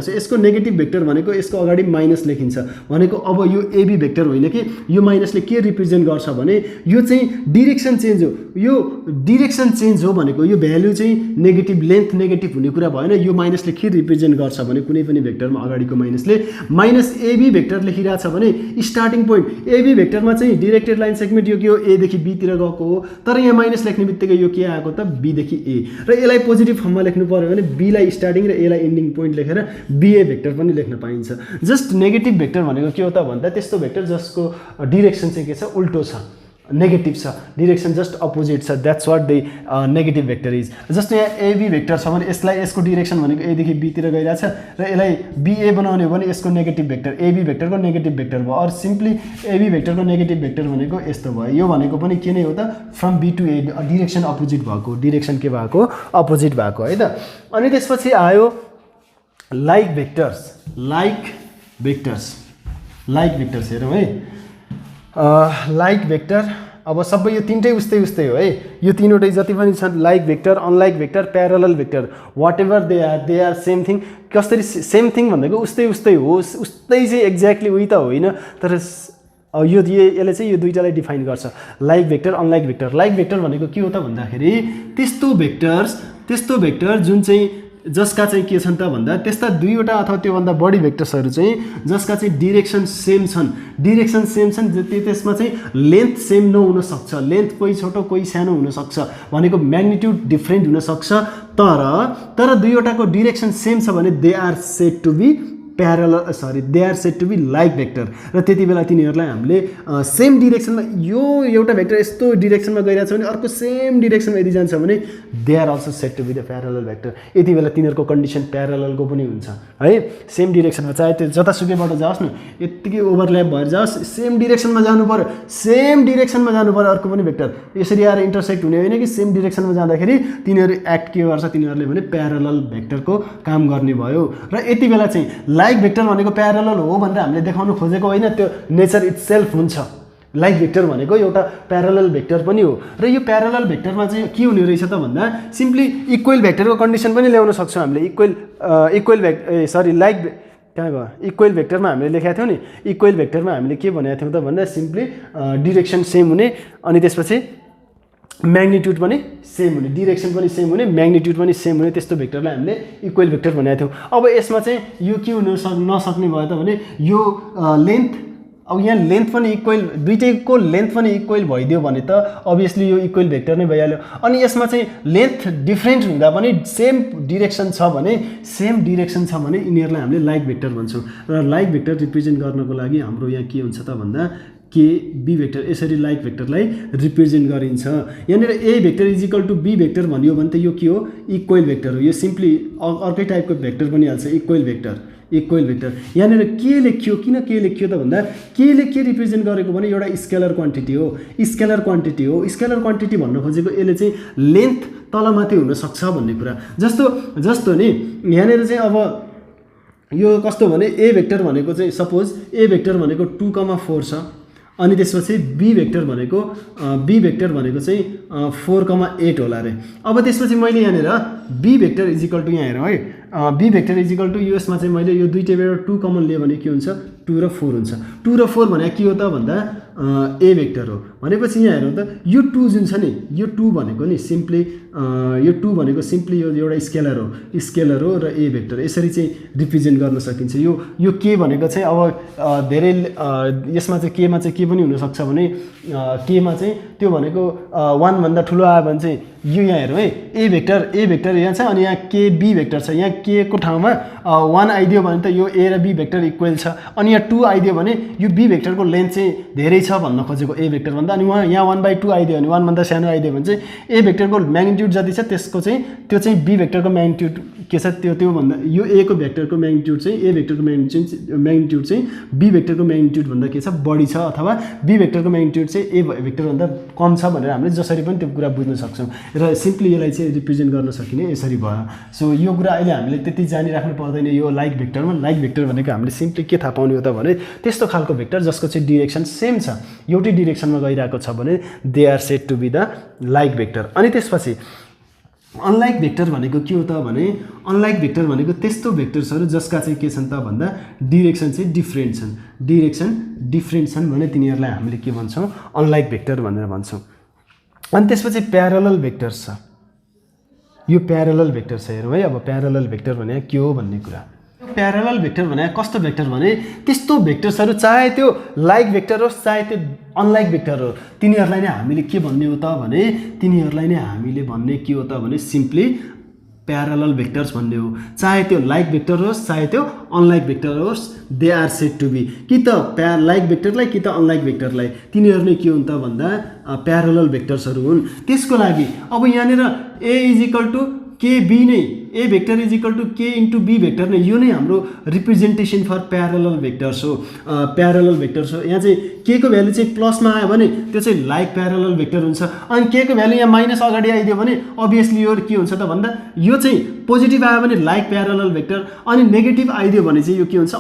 यसको नेगेटिभ भेक्टर भनेको यसको अगाडि माइनस लेखिन्छ भनेको अब यो एबी भेक्टर होइन कि यो माइनसले के रिप्रेजेन्ट गर्छ भने यो चाहिँ डिरेक्सन चेन्ज हो। यो डिरेक्सन चेन्ज हो भनेको यो भ्यालु चाहिँ नेगेटिभ, लेन्थ नेगेटिभ हुने कुरा भएन। यो माइनसले के रिप्रेजेन्ट गर्छ भने कुनै पनि भेक्टरमा अगाडिको माइनसले माइनस एबी भेक्टर लेखिरहेछ भने स्टार्टिङ पोइन्ट एबी भेक्टरमा चाहिँ डिरेक्टेड लाइन सेगमेन्ट यो के हो, एदेखि बीतिर गएको हो, तर यहाँ माइनस लेख्ने बित्तिकै यो के आएको त बीदेखि ए, र यसलाई पोजिटिभ फर्ममा लेख्नु पर्यो भने बीलाई स्टार्टिङ र एलाई एन्डिङ पोइन्ट लेखेर बीए भेक्टर पनि लेख्न पाइन्छ। जस्ट नेगेटिभ भेक्टर भनेको के हो त भन्दा त्यस्तो भेक्टर जसको डिरेक्सन चाहिँ के छ, उल्टो छ, नेगेटिभ छ, डिरेक्सन जस्ट अपोजिट छ, that's what the negative vector is. जस्तो यहाँ एबी भेक्टर छ भने यसको डिरेक्सन भनेको एदेखि बीतिर गइरहेछ र यसलाई बीए बनाउने हो भने यसको नेगेटिभ भेक्टर एबी भेक्टरको नेगेटिभ भेक्टर भयो, अर सिम्पली एबी भेक्टरको नेगेटिभ भेक्टर भनेको यस्तो भयो। यो भनेको पनि के नै हो त, from B to A, direction opposite भएको, डिरेक्सन के भएको, अपोजिट भएको है त। अनि त्यसपछि आयो लाइक भेक्टर्स हेरौँ है। लाइक भेक्टर अब सबै यो तीनटै उस्तै हो है। यो तीनवटै जति पनि छन् like vector, unlike vector, parallel vector, whatever they are same thing. कसरी सेम थिङ भनेको उस्तै हो, उस्तै चाहिँ एक्ज्याक्टली उही त होइन, तर यसले चाहिँ यो दुईटालाई डिफाइन गर्छ, like vector, unlike vector. Like vector भनेको के हो त भन्दाखेरि त्यस्तो भेक्टर जुन चाहिँ जसका चाहिँ के छन् त भन्दा त्यस्ता दुईवटा अथवा त्योभन्दा बढी भेक्टर्सहरू चाहिँ जसका चाहिँ डिरेक्सन सेम छन्, त्यसमा चाहिँ लेन्थ सेम नहुन सक्छ, लेन्थ कोही छोटो कोही सानो हुनसक्छ, भनेको म्याग्निट्युड डिफ्रेन्ट हुनसक्छ, तर दुईवटाको डिरेक्सन सेम छ भने they are said to be like vector. र त्यति बेला तिनीहरूलाई हामीले सेम डिरेक्सनमा, यो एउटा भेक्टर यस्तो डिरेक्सनमा गइरहेछ भने अर्को सेम डिरेक्सनमा यदि जान्छ भने they are also said to be the parallel vector. यति बेला तिनीहरूको कन्डिसन प्यारललको पनि हुन्छ है, सेम डिरेक्सनमा, चाहे त्यो जतासुकैबाट जाओस् न, यत्तिकै ओभरल्याप भएर जाओस्, सेम डिरेक्सनमा जानु पर्यो अर्को पनि भेक्टर। यसरी आएर इन्टरसेक्ट हुने होइन कि सेम डिरेक्सनमा जाँदाखेरि तिनीहरू एक्ट के गर्छ, तिनीहरूले भने प्यारलल भेक्टरको काम गर्ने भयो। र यति बेला चाहिँ लाइक भेक्टर भनेको प्यारलल हो भनेर हामीले देखाउनु खोजेको होइन, त्यो नेचर इट्सेल्फ हुन्छ। लाइक भेक्टर भनेको एउटा प्यारलल भेक्टर पनि हो। र यो प्यारलल भेक्टरमा चाहिँ के हुने रहेछ त भन्दा सिम्पली इक्वल भेक्टरको कन्डिसन पनि ल्याउन सक्छौँ हामीले। इक्वल भेक्टरमा हामीले लेखेका थियौँ नि, इक्वल भेक्टरमा हामीले के भनेका थियौँ त भन्दा सिम्पली डिरेक्सन सेम हुने, अनि त्यसपछि म्याग्निट्युड पनि सेम हुने, डिरेक्सन पनि सेम हुने, म्याग्निट्युड पनि सेम हुने, त्यस्तो भेक्टरलाई हामीले इक्वल भेक्टर भनेका थियौँ। अब यसमा चाहिँ यो के हुन नसक्ने भयो त भने यो लेन्थ, अब यहाँ लेन्थ पनि इक्वल, दुईटैको लेन्थ पनि इक्वल भइदियो भने त अभियसली यो इक्वल भेक्टर नै भइहाल्यो। अनि यसमा चाहिँ लेन्थ डिफ्रेन्ट हुँदा पनि सेम डिरेक्सन छ भने यिनीहरूलाई हामीले लाइक भेक्टर भन्छौँ। र लाइक भेक्टर रिप्रेजेन्ट गर्नको लागि हाम्रो यहाँ के हुन्छ त भन्दा के बी भेक्टर, यसरी लाइक भेक्टरलाई रिप्रेजेन्ट गरिन्छ। यहाँनिर A vector is equal to B vector भन्यो भने त यो के हो, इक्वल भेक्टर हो। यो सिम्पली अर्कै टाइपको भेक्टर बनिहाल्छ, इक्वल भेक्टर। यहाँनिर के लेखियो, किन के लेखियो त भन्दा केले के रिप्रेजेन्ट गरेको भने एउटा स्केलर क्वान्टिटी हो। स्केलर क्वान्टिटी भन्न खोजेको यसले चाहिँ लेन्थ तलमाथि हुनसक्छ भन्ने कुरा। जस्तो नि यहाँनिर चाहिँ अब यो कस्तो भने ए भेक्टर भनेको चाहिँ सपोज ए भेक्टर भनेको 2,4 छ, अनि त्यसपछि बी भेक्टर भनेको चाहिँ 4,8 होला रे। अब त्यसपछि मैले यहाँनिर बी भेक्टर इजिकल टु, यहाँ हेरौँ है, बी भेक्टर इजिकल टु यसमा चाहिँ मैले यो दुईटैबाट 2 कमन लियो भने के हुन्छ, 2 र 4 हुन्छ। 2 र 4 भने के हो त भन्दा ए भेक्टर हो। भनेपछि यहाँ हेरौँ त यो 2 जुन छ नि, यो 2 भनेको सिम्पली यो एउटा स्केलर हो र ए भेक्टर यसरी चाहिँ रिप्रेजेन्ट गर्न सकिन्छ। यो के भनेको चाहिँ अब धेरै यसमा चाहिँ केमा चाहिँ के पनि हुनसक्छ भने केमा चाहिँ त्यो भनेको 1 भन्दा ठुलो आयो भने चाहिँ यो यहाँ हेरौँ है, ए भेक्टर यहाँ छ, अनि यहाँ के बी भेक्टर छ। यहाँ के को ठाउँमा 1 आइदियो भने त यो ए र बी भेक्टर इक्वल छ, अनि यहाँ 2 आइदियो भने यो बी भेक्टरको लेन्थ चाहिँ धेरै छ भन्न खोजेको ए भेक्टर भन्दा। अनि यहाँ 1/2 आइदियो भने 1 भन्दा सानो आइदियो भने चाहिँ ए भेक्टरको म्याग्निट्युड जति छ त्यसको चाहिँ त्यो चाहिँ बी भेक्टरको म्याग्निट्युड के छ त्यो भन्दा यो ए को भेक्टरको म्याग्निट्युड चाहिँ ए भेक्टरको म्याग्निट्युड चाहिँ बी भेक्टरको म्याग्निट्युड भन्दा के छ, बढी छ, अथवा बी भेक्टरको म्याग्निट्युड चाहिँ ए भेक्टर भन्दा कम छ भनेर हामीले जसरी पनि त्यो कुरा बुझ्न सक्छौँ। र सिम्पली यसलाई चाहिँ रिप्रेजेन्ट गर्न सकिने यसरी भयो। सो यो कुरा अहिले हामीले त्यति जानिराख्नु पर्दैन। यो लाइक भेक्टर भनेको हामीले सिम्पली के थाहा पाउने हो त भने त्यस्तो खालको भेक्टर जसको चाहिँ डिरेक्सन सेम छ, एउटै डिरेक्सनमा गइरहेको छ भने they are said to be the like vector. अनि त्यसपछि अनलाइक भेक्टर भनेको के हो त भने अनलाइक भेक्टर भनेको त्यस्तो भेक्टर्सहरू जसका चाहिँ के छन् त भन्दा डिरेक्सन चाहिँ डिफ्रेन्ट छन् भने तिनीहरूलाई हामीले के भन्छौँ, अनलाइक भेक्टर भनेर भन्छौँ। अनि त्यसपछि प्यारलल भेक्टर्स छ। यो प्यारलल भेक्टर छ, हेरौँ है। अब प्यारलल भेक्टर भने के हो भन्ने कुरा। प्यारलल भेक्टर भने कस्तो भेक्टर भने त्यस्तो भेक्टर्सहरू चाहे त्यो लाइक भेक्टर होस् चाहे त्यो अनलाइक भेक्टर हो, तिनीहरूलाई नै हामीले के भन्ने हो त भने सिम्पली प्यारलल भेक्टर्स भन्ने हो। चाहे त्यो लाइक भेक्टर होस् चाहे त्यो अनलाइक भेक्टर होस्, they are said to be कि त लाइक भेक्टरलाई कि त अनलाइक भेक्टरलाई, तिनीहरू नै के हुन् त भन्दा प्यारलल भेक्टर्सहरू हुन्। त्यसको लागि अब यहाँनिर ए इजिकल टु के बी नै, ए भेक्टर इजिकल टु के इन्टु बी भेक्टर नै, यो नै हाम्रो रिप्रेजेन्टेसन फर प्यारलल भेक्टर्स हो। यहाँ चाहिँ के को भ्यालु चाहिँ प्लसमा आयो भने त्यो चाहिँ लाइक प्यारलल भेक्टर हुन्छ, अनि के को भ्यालु यहाँ माइनस अगाडि आइदियो भने अभियसली यो के हुन्छ त भन्दा यो चाहिँ पोजिटिभ आयो भने लाइक प्यारलल भेक्टर, अनि नेगेटिभ आइदियो भने चाहिँ यो के हुन्छ,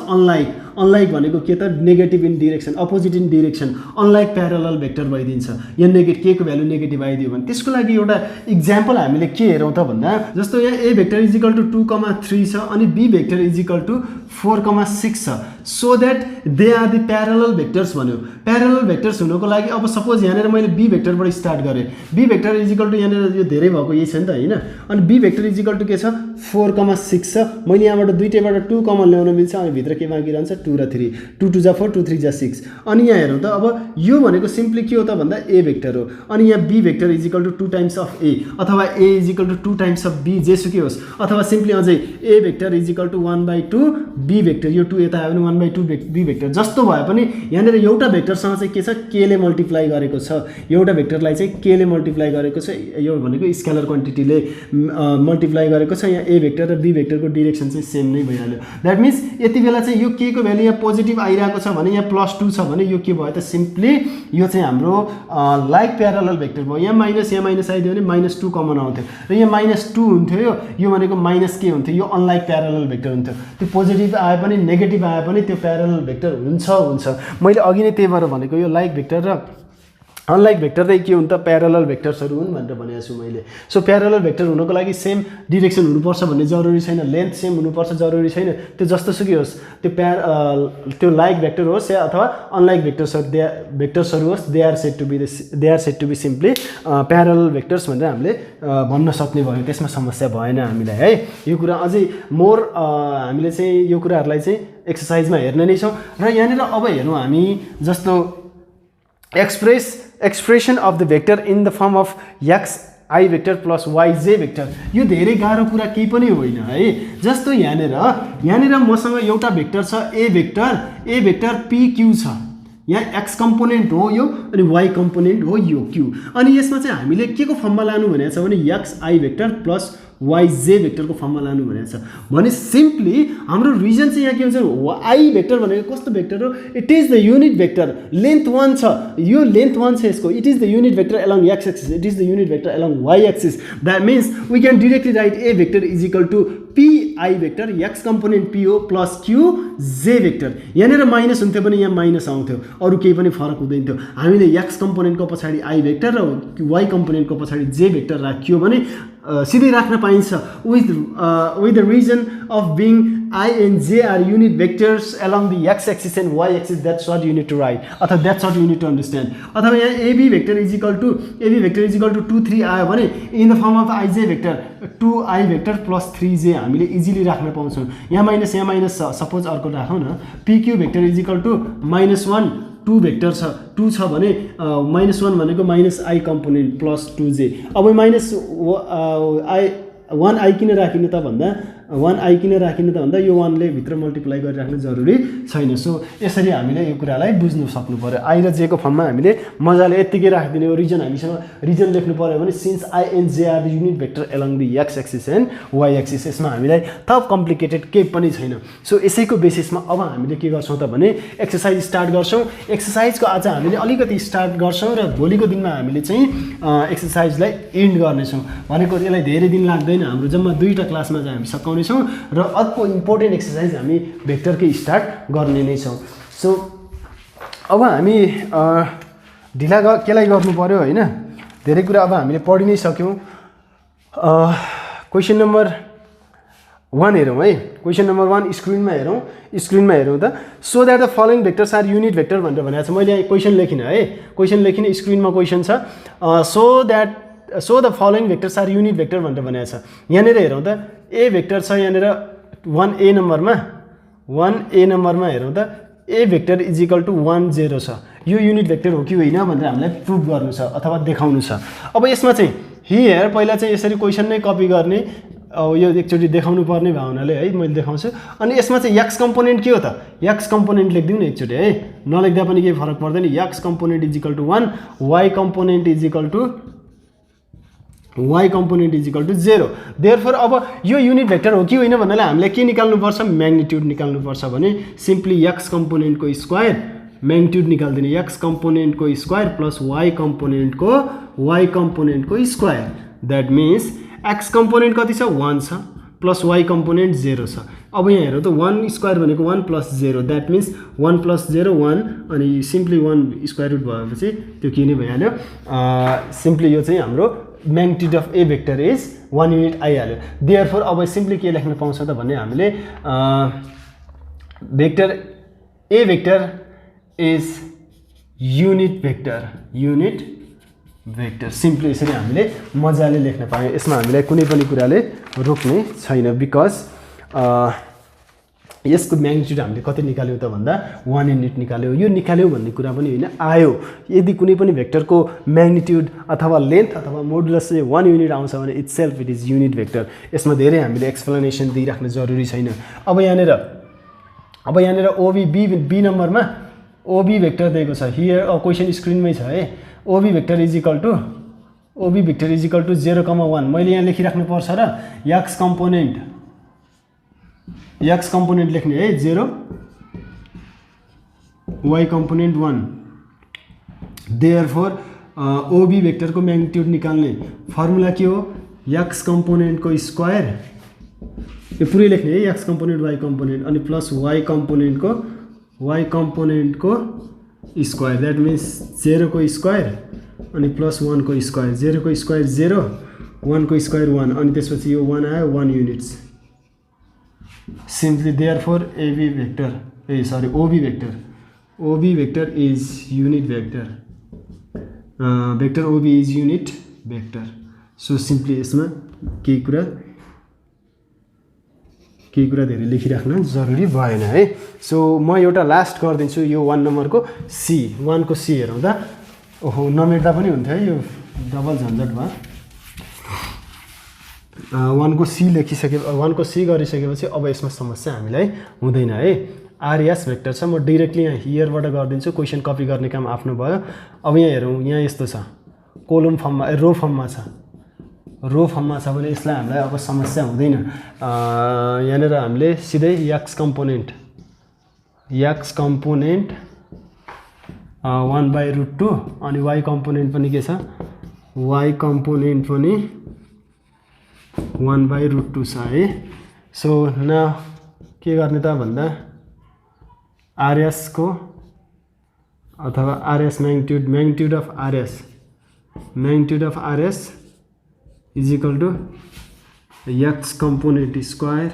अनलाइक भनेको के त negative in direction, opposite in direction, unlike parallel vector भइदिन्छ। यहाँ के को भ्यालु नेगेटिभ आइदियो भने त्यसको लागि एउटा इक्जाम्पल हामीले के हेरौँ त भन्दा जस्तो यहाँ A vector is equal to 2,3 छ अनि B vector is equal to 4,6 छ। So that they are the parallel vectors भन्यो। प्यारलल भेक्टर्स हुनको लागि अब सपोज यहाँनिर मैले बी भेक्टरबाट स्टार्ट गरेँ, B vector is equal to यहाँनिर यो धेरै भएको यही छ नि त होइन, अनि B vector is equal to के छ 4,6 छ। मैले यहाँबाट दुईटैबाट 2 कमन ल्याउन मिल्छ अनि भित्र के बाँकी रहन्छ 2 र 3, 2 2 जा 4, 2 3 जा 6। अनि यहाँ हेरौँ त अब यो भनेको सिम्पली के हो त भन्दा ए भेक्टर हो अनि यहाँ B vector is equal to 2 times of A अथवा A is equal to 2 times of B जेसुकै होस्, अथवा सिम्पली अझै A vector is equal to 1/2 B vector, यो 2 यता आयो भने 1/2 बी भेक्टर जस्तो भए पनि यहाँनिर एउटा भेक्टरसँग चाहिँ के छ के ले मल्टिप्लाई गरेको छ, एउटा भेक्टरलाई चाहिँ के ले मल्टिप्लाई गरेको छ, यो भनेको स्केलर क्वान्टिटीले मल्टिप्लाई गरेको छ। यहाँ ए भेक्टर र बी भेक्टरको डिरेक्सन चाहिँ सेम नै भइहाल्यो। द्याट मिन्स यति बेला चाहिँ यो के को भ्यालु यहाँ पोजिटिभ आइरहेको छ भने यहाँ +2 छ भने यो के भयो त सिम्पली यो चाहिँ हाम्रो लाइक प्यारलल भेक्टर भयो। यहाँ माइनस आइदियो भने -2 कमन आउँथ्यो र यहाँ -2 हुन्थ्यो, यो भनेको माइनस के हुन्थ्यो, यो अनलाइक प्यारलल भेक्टर हुन्थ्यो। त्यो पोजिटिभ आए पनि नेगेटिभ आए पनि त्यो प्यारलल भेक्टर हुन्छ। मैले अघि नै त्यही भएर भनेको यो लाइक भेक्टर र अनलाइक भेक्टर चाहिँ के हुन्छ प्यारलल भेक्टर्सहरू हुन् भनेर भनेको छु मैले। सो प्यारलल भेक्टर हुनको लागि सेम डिरेक्सन हुनुपर्छ भन्ने जरुरी छैन, लेन्थ सेम हुनुपर्छ जरुरी छैन, त्यो जस्तोसुकै होस्, त्यो लाइक भेक्टर होस् या अथवा अनलाइक भेक्टर्सहरू होस्, they are said to be simply parallel vectors भनेर हामीले भन्न सक्ने भयो। त्यसमा समस्या भएन हामीलाई है। यो कुरा अझै मोर हामीले चाहिँ यो कुराहरूलाई चाहिँ एक्सर्साइजमा हेर्ने नै छौँ। र यहाँनिर अब हेरौँ हामी जस्तो expression of the vector in the form of xi vector plus yj vector, यो धेरै गाह्रो कुरा केही पनि होइन है। जस्तो यहाँनिर मसँग एउटा भेक्टर छ ए भेक्टर pq छ, यहाँ x कम्पोनेन्ट हो यो अनि y कम्पोनेन्ट हो यो q, अनि यसमा चाहिँ हामीले के को फर्ममा लानु भनेको छ भने xi भेक्टर प्लस yj भेक्टरको फर्ममा लानु भनेको छ भने सिम्पली हाम्रो रिजन चाहिँ यहाँ के हुन्छ आई भेक्टर भनेको कस्तो भेक्टर हो, it is the unit vector, length 1 छ, यो लेन्थ 1 छ यसको, it is the unit vector along x axis, it is the unit vector along y axis. That means we can directly write A vector is equal to pi vector x component p हो प्लस q j भेक्टर। यहाँनिर माइनस हुन्थ्यो भने यहाँ माइनस आउँथ्यो, अरू केही पनि फरक हुँदैन थियो। हामीले x कम्पोनेन्टको पछाडि i भेक्टर र y कम्पोनेन्टको पछाडि j भेक्टर राखियो भने सिधै राख्न पाइन्छ with the reason of being I and j are unit vectors along the x axis and y axis, that's what you need to write अथवा that's what you need to understand। अथवा यहाँ ab vector is equal to 2 3 आयो भने in the form of ij vector 2i vector plus 3j हामीले इजिली राख्न पाउँछौँ। यहाँ माइनस सपोज अर्को राखौँ न, pq vector is equal to -1 2 vector छ, 2 छ भने -1 भनेको -i कम्पोनेन्ट प्लस 2j। अब -1i किन राखिनु त भन्दा 1i किन राखिनु त भन्दा यो 1 ले भित्र मल्टिप्लाई गरिराख्नु जरुरी छैन। सो यसरी हामीले यो कुरालाई बुझ्नु सक्नु पर्यो। i र j को फर्ममा हामीले मजाले यतिकै राखिदिने हो। रिजन हामीसँग रिजन लेख्नु पर्यो भने since i and j are the unit vector along the x axis and y axis, यसमा हामीलाई थप कम्प्लिकेटेड केही पनि छैन। सो यसैको बेसिसमा अब हामीले के गर्छौँ त भने एक्सर्साइज स्टार्ट गर्छौँ। एक्सर्साइजको आज हामीले अलिकति स्टार्ट गर्छौँ र भोलिको दिनमा हामीले चाहिँ एक्सर्साइजलाई इन्ड गर्नेछौँ। भनेको यसलाई धेरै दिन लाग्दैन, हाम्रो जम्मा 2टा क्लासमा चाहिँ हामी सकाउने छौँ र अर्को इम्पोर्टेन्ट एक्सर्साइज हामी भेक्टरकै स्टार्ट गर्ने नै छौँ। सो अब हामी ढिला केलाई गर्नु पर्यो होइन, धेरै कुरा अब हामीले पढि नै सक्यौँ। क्वेसन नम्बर 1 हेरौँ है। क्वेसन नम्बर 1 स्क्रिनमा हेरौँ त। So that the following vectors are unit vector भनेर भनेको छ। मैले यहाँ क्वेसन लेखिनँ है, क्वेसन लेखिनँ, स्क्रिनमा क्वेसन छ। So the following vectors are unit vector भनेर भनेको छ। यहाँनिर हेरौँ त, ए भेक्टर छ यहाँनिर 1a नम्बरमा हेरौँ त, A vector is equal to 1 0 छ। यो युनिट भेक्टर हो कि होइन भनेर हामीलाई प्रुभ गर्नु छ अथवा देखाउनु छ। अब यसमा चाहिँ हियर पहिला चाहिँ यसरी क्वेसन नै कपी गर्ने, यो एकचोटि देखाउनु पर्ने भावनाले है मैले देखाउँछु। अनि यसमा चाहिँ x कम्पोनेन्ट के हो त, x कम्पोनेन्ट लेखिदिउँ न एकचोटि है, नलेख्दा पनि केही फरक पर्दैन। x component is equal to 1, y component is equal to 0। Therefore अब यो युनिट भेक्टर हो कि होइन भन्नाले हामीले के निकाल्नुपर्छ, म्याग्निट्युड निकाल्नुपर्छ भने सिम्पली x कम्पोनेन्टको स्क्वायर म्याग्निट्युड निकाल्दिने, x कम्पोनेन्टको स्क्वायर प्लस y कम्पोनेन्टको square. That means x component कति छ 1 छ प्लस y कम्पोनेन्ट 0 छ। अब यहाँ हेरौँ त 1 स्क्वायर भनेको 1 + 0 द्याट मिन्स 1 + 0 1 अनि सिम्पली 1 स्क्वायर रुट भएपछि त्यो के नै भइहाल्यो सिम्पली यो चाहिँ हाम्रो magnitude of A vector is 1 unit आइहाल्यो देयरफोर अब सिम्पली के लेख्न पाउँछ त भने हामीले vector A vector is unit vector simply यसरी हामीले मजाले लेख्न पायौँ यसमा हामीलाई कुनै पनि कुराले रोक्ने छैन बिकज यसको म्याग्निट्युड हामीले कति निकाल्यौँ त भन्दा 1 युनिट निकाल्यौँ यो निकाल्यौँ भन्ने कुरा पनि होइन आयो यदि कुनै पनि भेक्टरको म्याग्निट्युड अथवा लेन्थ अथवा मोडुलस चाहिँ 1 युनिट आउँछ भने itself it is unit vector यसमा धेरै हामीले एक्सप्लेनेसन दिइराख्न जरुरी छैन अब यहाँनिर ओबी बी नम्बरमा ओबी भेक्टर दिएको छ हियर क्वेसन स्क्रिनमै छ है ओबी भेक्टर इज इक्वल टु 0,1 मैले यहाँ लेखिराख्नु पर्छ र एक्स कम्पोनेन्ट लेख्ने है 0 y कम्पोनेन्ट 1 देयरफोर ओबी भेक्टरको म्याग्निट्युड निकाल्ने फर्मुला के हो एक्स कम्पोनेन्टको स्क्वायर यो पुरै लेख्ने है एक्स कम्पोनेन्ट वाइ कम्पोनेन्ट अनि प्लस वाइ कम्पोनेन्टको स्क्वायर द्याट मिन्स 0 को स्क्वायर अनि प्लस 1 को स्क्वायर 0 को स्क्वायर 0 1 को स्क्वायर 1 अनि त्यसपछि यो 1 आयो 1 units simply therefore OB vector is unit vector OB is unit vector so simply यसमा केही कुरा धेरै लेखिराख्न जरुरी भएन है सो म एउटा लास्ट गरिदिन्छु यो 1 नम्बरको सी 1 को सी हेरौँ त ओहो नमेट्दा पनि हुन्थ्यो है यो डबल झन्झट भयो 1 को सी लेखिसके 1 को सी गरिसकेपछि अब यसमा समस्या हामीलाई हुँदैन है आरएस भेक्टर छ म डाइरेक्टली यहाँ हियरबाट गरिदिन्छु क्वेसन कपी गर्ने काम आफ्नो भयो अब यहाँ हेरौँ यहाँ यस्तो छ कोलम फर्ममा रो फर्ममा छ भने यसलाई हामीलाई अब समस्या हुँदैन यहाँनिर हामीले सिधै एक्स कम्पोनेन्ट 1/√2 अनि y कम्पोनेन्ट पनि के छ y कम्पोनेन्ट पनि 1/√2 छ है सो न के गर्ने त भन्दा आरएस को अथवा RS magnitude of RS is equal to X component square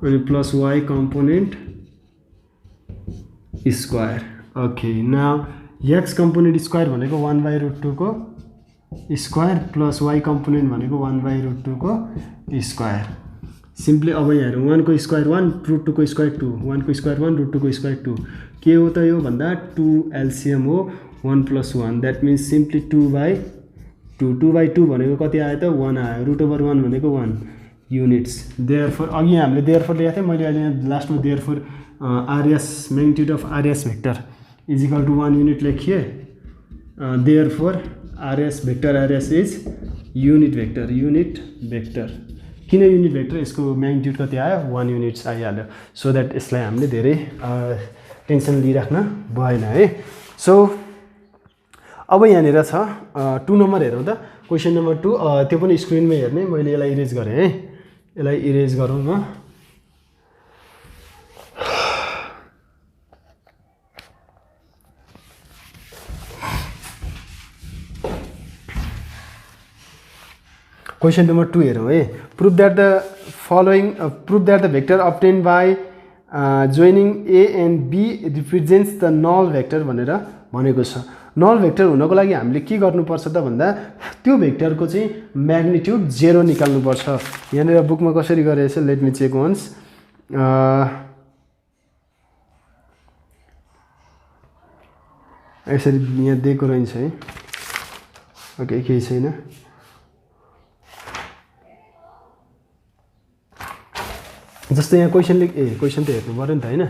अनि plus Y component square okay now X component square भनेको 1/√2 को स्क्वायर प्लस वाइ कम्पोनेन्ट भनेको 1/√2 को स्क्वायर सिम्पली अब यहाँ हेरौँ 1 को स्क्वायर 1 √2 को स्क्वायर 2 1 को स्क्वायर 1 √2 को स्क्वायर 2 के हो त यो भन्दा 2 एलसीएम हो 1 + 1 द्याट मिन्स सिम्पली 2/2 भनेको कति आयो त 1 आयो √1 भनेको 1 युनिट्स देयरफोर अघि हामीले देयरफोर लेखेको थियौँ मैले अहिले यहाँ लास्टमा therefore RS magnitude of RS vector is equal to 1 unit लेखिए therefore RS is unit vector किन युनिट भेक्टर यसको म्याग्निट्युड कति आयो 1 युनिट्स आइहाल्यो सो द्याट यसलाई हामीले धेरै टेन्सन लिइराख्न भएन है सो अब यहाँनिर छ 2 नम्बर हेरौँ त क्वेसन नम्बर 2 त्यो पनि स्क्रिनमै हेर्ने मैले यसलाई इरेज गरेँ है यसलाई इरेज गरौँ न क्वेसन नम्बर 2 हेरौँ है prove that the vector obtain by joining A and B represents the null vector भनेर भनेको छ नल भेक्टर हुनको लागि हामीले के गर्नुपर्छ त भन्दा त्यो भेक्टरको चाहिँ म्याग्निट्युड 0 निकाल्नुपर्छ यहाँनिर बुकमा कसरी गरेछ लेट मी चेक वन्स यसरी यहाँ दिएको रहेछ है ओके केही छैन जस्तै यहाँ क्वेसन त हेर्नु पऱ्यो नि त होइन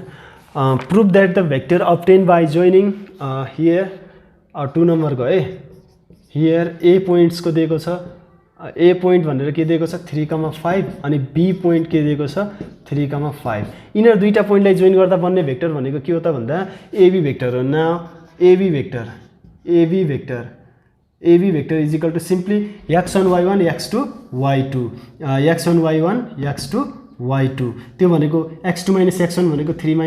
prove that the vector obtain by joining here 2 नम्बरको है हियर ए पोइन्ट्सको दिएको छ ए पोइन्ट भनेर के दिएको छ 3,5 अनि बी पोइन्ट के दिएको छ 3,5 यिनीहरू दुईटा पोइन्टलाई जोइन गर्दा बन्ने भेक्टर भनेको के हो त भन्दा एबी भेक्टर हो now AB vector is equal to simply x1 y1 x2 y2 x1 y1 x2 y2 त्यो भनेको x2 - x1 भनेको 3 -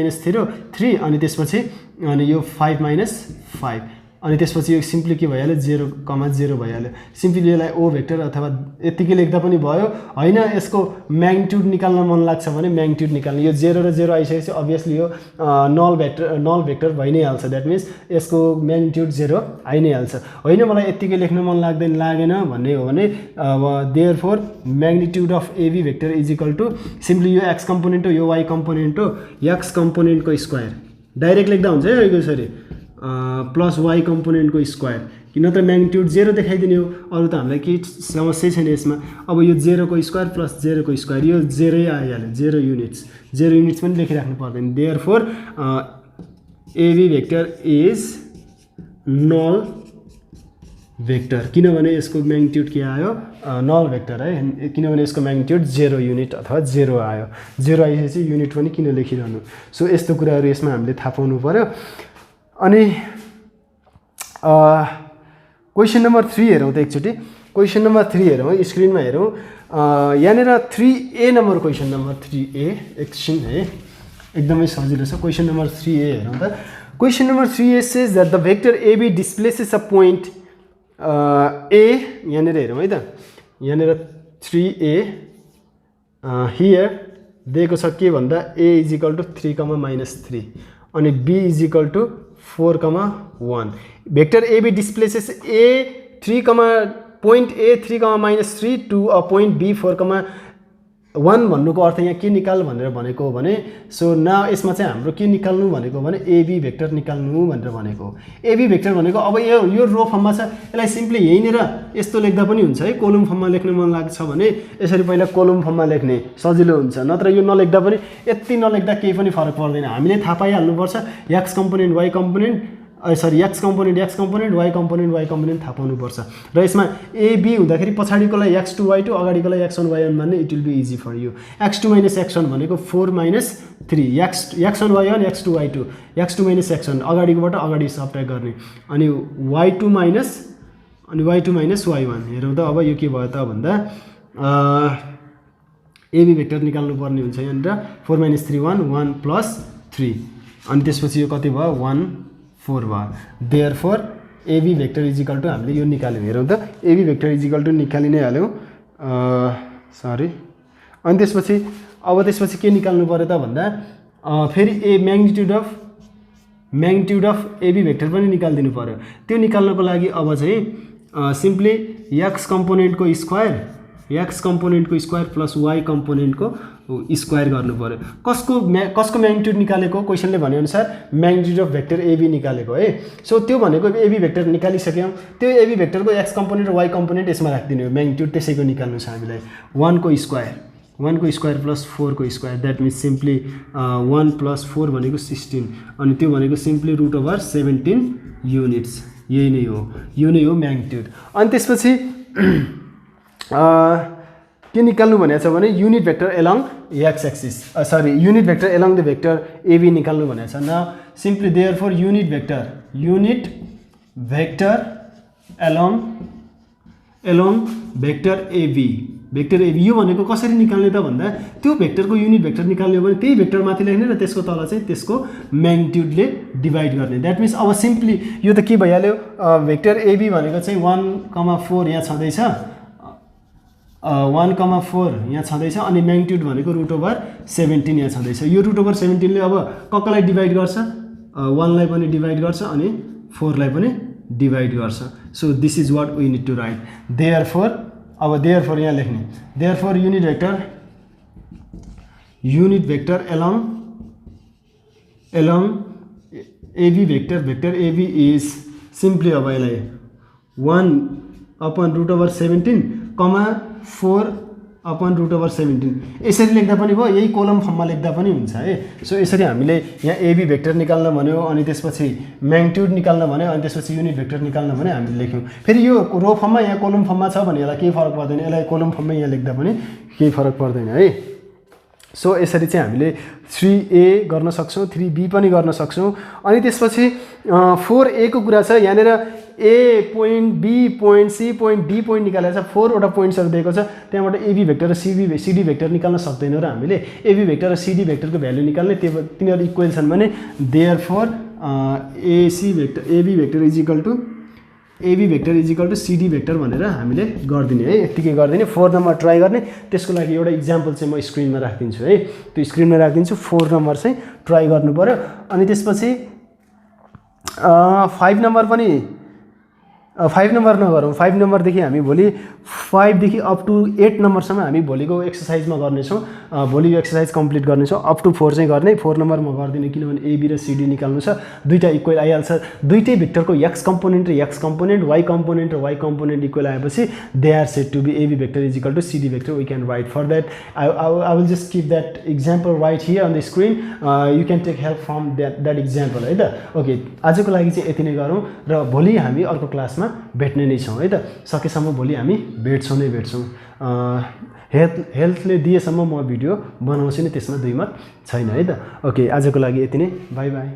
3 अनि त्यसपछि अनि यो 5 - 5 अनि त्यसपछि यो सिम्पली के भइहाल्यो 0,0 भइहाल्यो सिम्पली यसलाई ओ भेक्टर अथवा यतिकै लेख्दा पनि भयो हैन यसको म्याग्निट्युड निकाल्न मन लाग्छ भने म्याग्निट्युड निकाल्नु यो 0 र 0 आइसकेपछि अभियसली यो नल भेक्टर भइ नै हाल्छ दैट मिन्स यसको म्याग्निट्युड 0 आइ नै हाल्छ हैन मलाई यतिकै लेख्न मन लागेन भन्ने हो भने therefore magnitude of AB vector is equal to simply यो x कम्पोनेन्ट हो यो y कम्पोनेन्ट हो x कम्पोनेन्टको स्क्वायर डाइरेक्ट लेख्दा हुन्छ है यसरी प्लस y कम्पोनेन्टको स्क्वायर कि नत्र म्याग्निट्युड 0 देखाइदिने हो अरु त हामीलाई केही समस्या छैन यसमा अब यो 0 को स्क्वायर प्लस 0 को स्क्वायर यो 0 आइहाल्यो 0 युनिट्स पनि लेखिराख्नु पर्दैन therefore AB vector is null vector किनभने यसको म्याग्निट्युड के आयो नल भेक्टर है किनभने यसको म्याग्निट्युड 0 युनिट अथवा 0 आयो 0 आइसकेपछि युनिट पनि किन लेखिरहनु सो यस्तो कुराहरु यसमा हामीले थाहा पाउनु पर्यो अनि क्वेशन नम्बर 3 हेरौँ त एकचोटी क्वेशन नम्बर 3 हेरौँ स्क्रिनमा हेरौँ यहाँनिर 3A number question number 3A एकछिन है एकदमै सजिलो छ क्वेशन नम्बर 3A हेरौँ त question number 3A says that the vector AB displaces a point A यहाँनिर हेरौँ है त यहाँनिर 3A here दिएको छ के भन्दा A is equal to 3, -3 अनि B is equal to 4, 1 vector AB displaces A 3, point A 3, -3 to a point B 4, 1 भन्नुको अर्थ यहाँ के निकाल भनेर भनेको हो भने सो न यसमा चाहिँ हाम्रो के निकाल्नु भनेको भने AB भेक्टर निकाल्नु भनेर भनेको AB भेक्टर भनेको अब यो रो फर्ममा छ यसलाई सिम्पली यहीँनिर यस्तो लेख्दा पनि हुन्छ है कोलम फर्ममा लेख्न मन लाग्छ भने यसरी पहिला कोलम फर्ममा लेख्ने सजिलो हुन्छ नत्र यो नलेख्दा पनि यति नलेख्दा केही पनि फरक पर्दैन हामीले थाहा पाइहाल्नुपर्छ x component y component sorry x component y component थाहा पाउनुपर्छ र यसमा AB हुँदाखेरि पछाडीकोलाई x2 y2 अगाडिकोलाई x1 y1 मान्ने it will be easy for you x2 - x1 भनेको 4 - 3 x1 y1 x2 y2 x2 - x1 अगाडिकोबाट अगाडि सब्ट्र्याक्ट गर्ने अनि y2 - y1 हेरौँ त अब यो के भयो त भन्दा AB भेक्टर निकाल्नु पर्ने हुन्छ यहाँनिर 4 - 3 1 1 + 3 अनि त्यसपछि यो कति भयो 1 4 भयो therefore AB vector is equal to हामीले यो निकाल्यौँ हेरौँ त AB vector is equal to निकालि नै हाल्यौँ सरी अनि त्यसपछि के निकाल्नु पर्यो त भन्दा फेरि म्याग्निट्युड अफ AB भेक्टर पनि निकाल्दिनु पर्यो त्यो निकाल्नको लागि अब चाहिँ सिम्पली x कम्पोनेन्टको स्क्वायर प्लस y कम्पोनेन्टको स्क्वायर गर्नु पर्यो कसको म्याग्निट्युड निकालेको क्वेशनले भने अनुसार म्याग्निट्युड अफ भेक्टर AB निकालेको है सो त्यो भनेको AB भेक्टर निकालिसक्यौँ त्यो AB भेक्टरको x कम्पोनेन्ट र y कम्पोनेन्ट यसमा राख्दिनु हो म्याग्निट्युड त्यसैको निकाल्नु छ हामीलाई 1 को स्क्वायर प्लस 4 को स्क्वायर दैट मिन्स सिम्पली 1 + 4 भनेको 16 अनि त्यो भनेको सिम्पली √17 युनिट्स यही नै हो यो नै हो म्याग्निट्युड अनि त्यसपछि के निकाल्नु भनेको छ भने unit vector along x axis unit vector along the vector AB निकाल्नु भनेको छ न simply therefore unit vector along vector AB यो भनेको कसरी निकाल्ने त भन्दा त्यो भेक्टरको युनिट भेक्टर निकाल्ने हो भने त्यही भेक्टर माथि लेख्ने र त्यसको तल चाहिँ त्यसको म्याग्निट्युडले डिभाइड गर्ने दैट मिन्स अब सिम्पली यो त के भइहाल्यो भेक्टर AB भनेको चाहिँ 1,4 यहाँ छँदैछ 1,4 यहाँ छँदैछ अनि म्याग्निट्युड भनेको √17 यहाँ छँदैछ यो √17 ले अब ककलाई डिभाइड गर्छ 1 लाई पनि डिभाइड गर्छ अनि 4 लाई पनि डिभाइड गर्छ so this is what we need to write therefore यहाँ लेख्ने therefore unit vector along AB vector AB is simply अब यसलाई 1/√17 4/√17 यसरी लेख्दा पनि भयो यही कोलम फर्ममा लेख्दा पनि हुन्छ है सो यसरी हामीले यहाँ AB भेक्टर निकाल्न भन्यो अनि त्यसपछि म्याग्निट्युड निकाल्न भन्यो अनि त्यसपछि युनिट भेक्टर निकाल्न भन्यो हामीले लेख्यौँ फेरि यो रो फर्ममा यहाँ कोलम फर्ममा छ भने यसलाई केही फरक पर्दैन यसलाई कोलम फर्ममा यहाँ लेख्दा पनि केही फरक पर्दैन है सो यसरी चाहिँ हामीले 3a गर्न सक्छौँ, 3b पनि गर्न सक्छौँ। अनि त्यसपछि 4a को कुरा छ। यहाँनिर a point, b point, c point, d point निकालेको छ। 4 वटा पोइन्ट्सहरू दिएको छ। त्यहाँबाट ab भेक्टर र cd भेक्टर निकाल्न सक्दैनौँ र हामीले ab भेक्टर र cd भेक्टरको भ्यालु निकाल्ने, तिनीहरू इक्वल छन् भने therefore ab vector is equal to cd vector भनेर हामीले गरिदिने है। यतिकै गरिदिने। 4 नम्बर ट्राई गर्ने। त्यसको लागि एउटा इक्जाम्पल चाहिँ म स्क्रिनमा राखिदिन्छु है। त्यो स्क्रिनमा राखिदिन्छु। 4 नम्बर चाहिँ ट्राई गर्नु पर्यो। अनि त्यसपछि 5 नम्बर पनि 5 नम्बर नगरौँ। 5 नम्बरदेखि हामी भोलि 5 देखि अप टु 8 नम्बरसम्म हामी भोलिको एक्सर्साइजमा गर्नेछौँ। भोलि यो एक्सर्साइज कम्प्लिट गर्नेछौँ। अप टु 4 चाहिँ गर्ने। 4 नम्बर म गर्दिनँ किनभने एबी र सिडी निकाल्नु छ। दुईटा इक्वल आइहाल्छ। दुईटै भेक्टरको एक्स कम्पोनेन्ट र एक्स कम्पोनेन्ट, वाइ कम्पोनेन्ट र वाइ कम्पोनेन्ट इक्वल आएपछि they are said to be AB vector is equal to CD vector. We can write for that. I will just keep that example right here on the screen. You can take help from that example है त। ओके, आजको लागि चाहिँ यति नै गरौँ र भोलि हामी अर्को क्लासमा भेट्ने नै छौँ है त। सकेसम्म भोलि हामी भेट्छौँ नै भेट्छौँ। हेल्थले दिएसम्म म भिडियो बनाउँछु नि, त्यसमा दुई मत छैन है त। ओके, आजको लागि यति नै। By by.